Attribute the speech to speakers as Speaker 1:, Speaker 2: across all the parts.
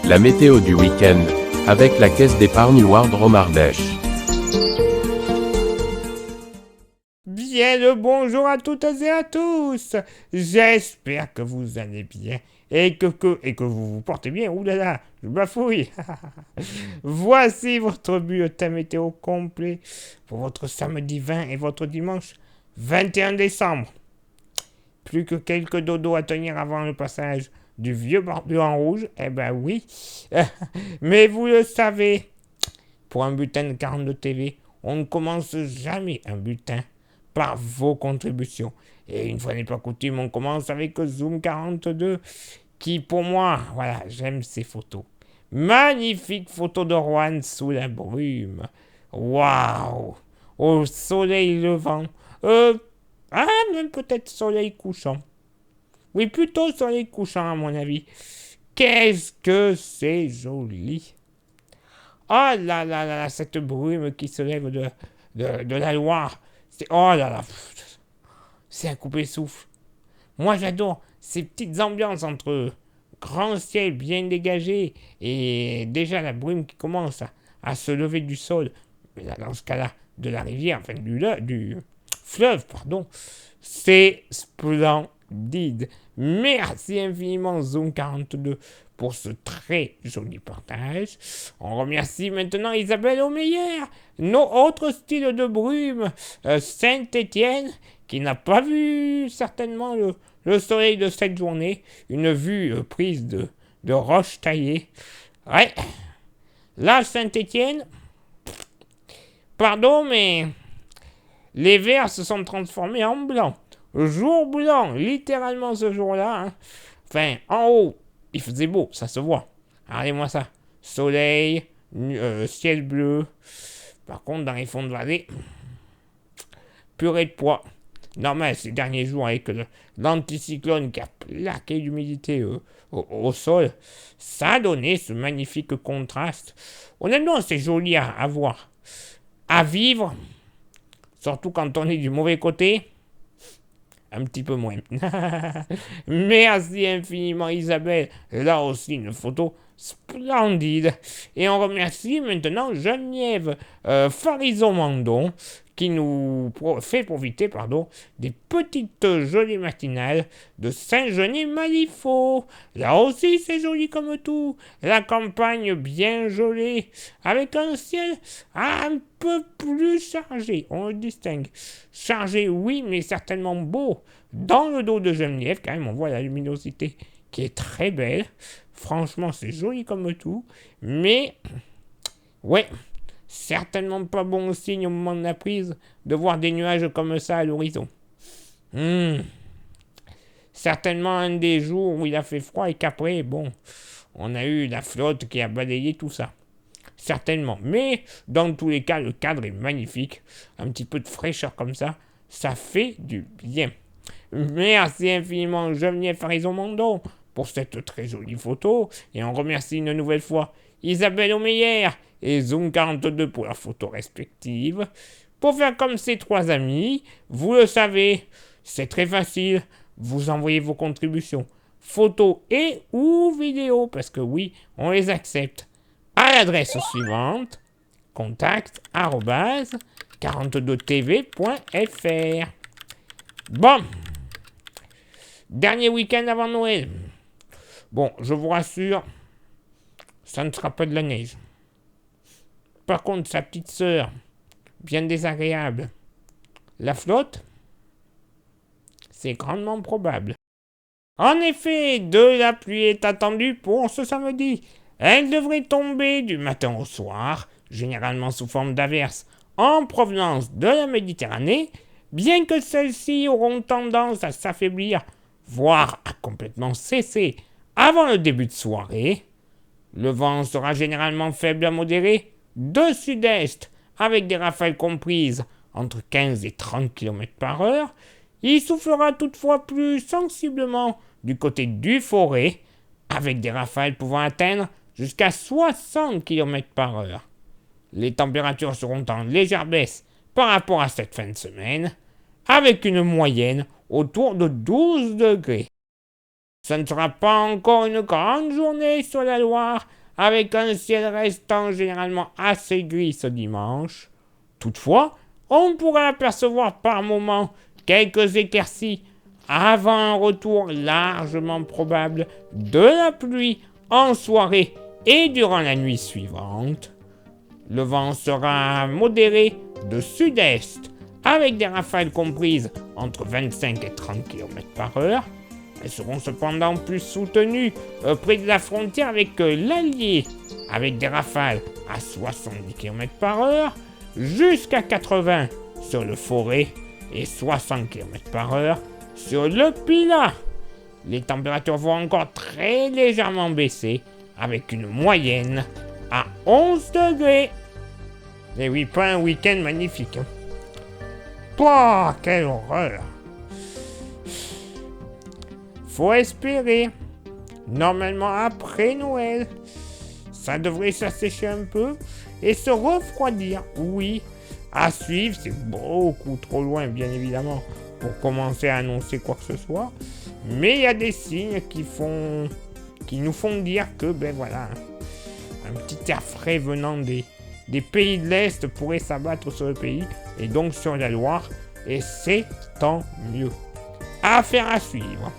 Speaker 1: La météo du week-end, avec la caisse d'épargne Wardrom Ardèche.
Speaker 2: Bien le bonjour à toutes et à tous. J'espère que vous allez bien et que vous vous portez bien. Ouh là là, je bafouille. Voici votre bulletin météo complet pour votre samedi 20 et votre dimanche 21 décembre. Plus que quelques dodos à tenir avant le passage du vieux barbecue en rouge, eh ben oui. Mais vous le savez, pour un bulletin de 42 TV, on ne commence jamais un bulletin par vos contributions. Et une fois n'est pas coutume, on commence avec Zoom 42, qui pour moi, voilà, j'aime ces photos. Magnifique photo de Rouen sous la brume. Waouh! Au soleil levant. Même peut-être soleil couchant. Oui, plutôt soleil couchant à mon avis. Qu'est-ce que c'est joli! Oh là là là là, cette brume qui se lève de la Loire. Oh là là, c'est un coupé-souffle. Moi j'adore ces petites ambiances entre grand ciel bien dégagé et déjà la brume qui commence à se lever du sol. Mais là, dans ce cas-là, de la rivière, enfin du fleuve, pardon. C'est splendide. Merci infiniment Zoom 42 pour ce très joli partage. On remercie maintenant Isabelle Aumeyer, nos autres styles de brume, Saint-Étienne, qui n'a pas vu certainement le soleil de cette journée, une vue prise de roches taillées. Ouais, là Saint-Étienne, pardon, mais les verts se sont transformés en blanc. Jour blanc, littéralement ce jour-là. Hein. Enfin, en haut, il faisait beau, ça se voit. Regardez-moi ça. Soleil, ciel bleu. Par contre, dans les fonds de vallée, purée de poids. Normal, ces derniers jours, avec l'anticyclone qui a plaqué l'humidité au sol, ça a donné ce magnifique contraste. Honnêtement, c'est joli à voir. À vivre, surtout quand on est du mauvais côté. Un petit peu moins. Merci infiniment Isabelle. Là aussi une photo splendide. Et on remercie maintenant Geneviève Farison-Mandon qui nous fait profiter des petites jolies matinales de Saint-Genis-Malifaux. Là aussi c'est joli comme tout. La campagne bien gelée avec un ciel un peu plus chargé. On le distingue. Chargé oui mais certainement beau. Dans le dos de Geneviève quand même on voit la luminosité qui est très belle. Franchement c'est joli comme tout. Mais ouais. Certainement pas bon signe au moment de la prise de voir des nuages comme ça à l'horizon. Certainement un des jours où il a fait froid et qu'après, bon, on a eu la flotte qui a balayé tout ça. Certainement. Mais dans tous les cas, le cadre est magnifique. Un petit peu de fraîcheur comme ça, ça fait du bien. Merci infiniment Geneviève Farison-Mandon pour cette très jolie photo. Et on remercie une nouvelle fois Isabelle Aumeyer et Zoom 42 pour leurs photos respectives. Pour faire comme ces trois amis, vous le savez, c'est très facile. Vous envoyez vos contributions, photos et ou vidéos, parce que oui, on les accepte, à l'adresse suivante, contact@42tv.fr. Bon, dernier week-end avant Noël. Bon, je vous rassure, ça ne sera pas de la neige. Par contre, sa petite sœur, bien désagréable, la flotte, c'est grandement probable. En effet, de la pluie est attendue pour ce samedi. Elle devrait tomber du matin au soir, généralement sous forme d'averses en provenance de la Méditerranée, bien que celles-ci auront tendance à s'affaiblir, voire à complètement cesser avant le début de soirée. Le vent sera généralement faible à modéré, de sud-est, avec des rafales comprises entre 15 et 30 km par heure. Il soufflera toutefois plus sensiblement du côté du Forêt, avec des rafales pouvant atteindre jusqu'à 60 km par heure. Les températures seront en légère baisse par rapport à cette fin de semaine, avec une moyenne autour de 12 degrés. Ce ne sera pas encore une grande journée sur la Loire, avec un ciel restant généralement assez gris ce dimanche. Toutefois, on pourra apercevoir par moments quelques éclaircies avant un retour largement probable de la pluie en soirée et durant la nuit suivante. Le vent sera modéré de sud-est, avec des rafales comprises entre 25 et 30 km par heure. Elles seront cependant plus soutenues près de la frontière avec l'Allier, avec des rafales à 70 km par heure, jusqu'à 80 sur le Forez et 60 km par heure sur le Pilat. Les températures vont encore très légèrement baisser, avec une moyenne à 11 degrés. Et oui, pas un week-end magnifique. Oh, quelle horreur! Faut espérer. Normalement, après Noël, ça devrait s'assécher un peu et se refroidir. Oui, à suivre, c'est beaucoup trop loin, bien évidemment, pour commencer à annoncer quoi que ce soit. Mais il y a des signes qui nous font dire que, ben voilà, un petit air frais venant des pays de l'Est pourrait s'abattre sur le pays et donc sur la Loire. Et c'est tant mieux. Affaire à suivre.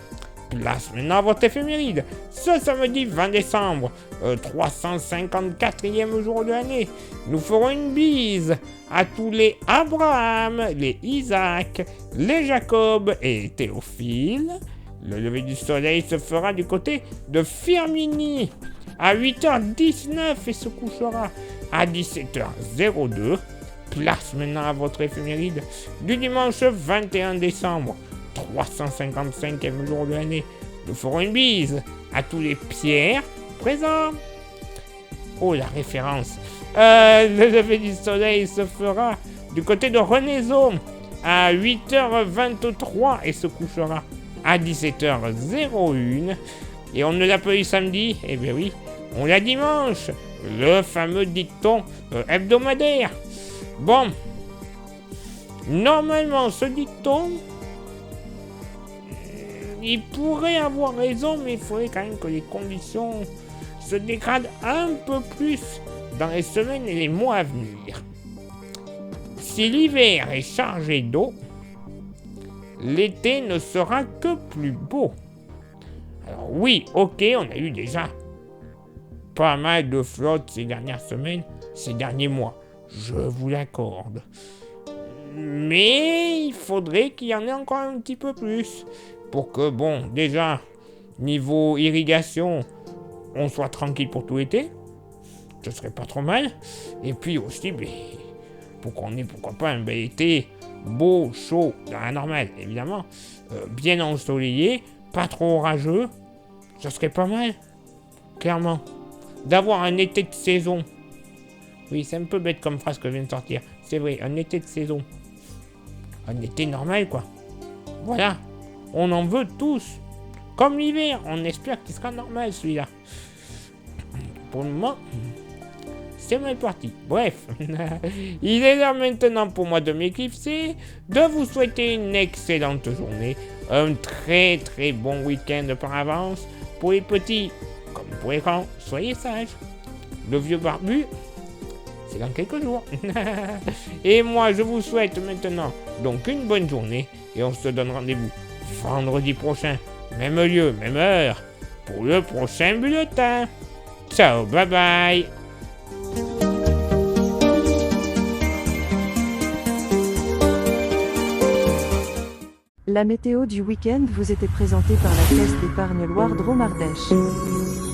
Speaker 2: Place maintenant à votre éphéméride. Ce samedi 20 décembre, 354e jour de l'année, nous ferons une bise à tous les Abraham, les Isaac, les Jacob et les Théophile. Le lever du soleil se fera du côté de Firminy à 8h19 et se couchera à 17h02. Place maintenant à votre éphéméride du dimanche 21 décembre, 355e jour de l'année. Nous ferons une bise à tous les Pierre présents. Oh, la référence. Le lever du soleil se fera du côté de Renaison à 8h23 et se couchera à 17h01. Et on ne l'a pas eu samedi, eh bien oui, on l'a dimanche, le fameux dicton hebdomadaire. Bon, normalement ce dicton, il pourrait avoir raison, mais il faudrait quand même que les conditions se dégradent un peu plus dans les semaines et les mois à venir. Si l'hiver est chargé d'eau, l'été ne sera que plus beau. Alors oui, ok, on a eu déjà pas mal de flotte ces dernières semaines, ces derniers mois. Je vous l'accorde. Mais il faudrait qu'il y en ait encore un petit peu plus. Pour que, bon, déjà, niveau irrigation, on soit tranquille pour tout l'été. Ce serait pas trop mal. Et puis aussi, pour qu'on ait, pourquoi pas, un bel été beau, chaud, dans la normale, évidemment. Bien ensoleillé, pas trop orageux. Ce serait pas mal. Clairement. D'avoir un été de saison. Oui, c'est un peu bête comme phrase que je viens de sortir. C'est vrai, un été de saison. Un été normal, quoi. Voilà. On en veut tous. Comme l'hiver, on espère qu'il sera normal, celui-là. Pour le moment, c'est mal parti. Bref. Il est l'heure maintenant pour moi de m'éclipser, de vous souhaiter une excellente journée, un très très bon week-end par avance. Pour les petits, comme pour les grands, soyez sages. Le vieux barbu, c'est dans quelques jours. Et moi, je vous souhaite maintenant donc une bonne journée. Et on se donne rendez-vous vendredi prochain, même lieu, même heure, pour le prochain bulletin. Ciao, bye bye.
Speaker 3: La météo du week-end vous était présentée par la Caisse d'épargne Loire Drôme Ardèche.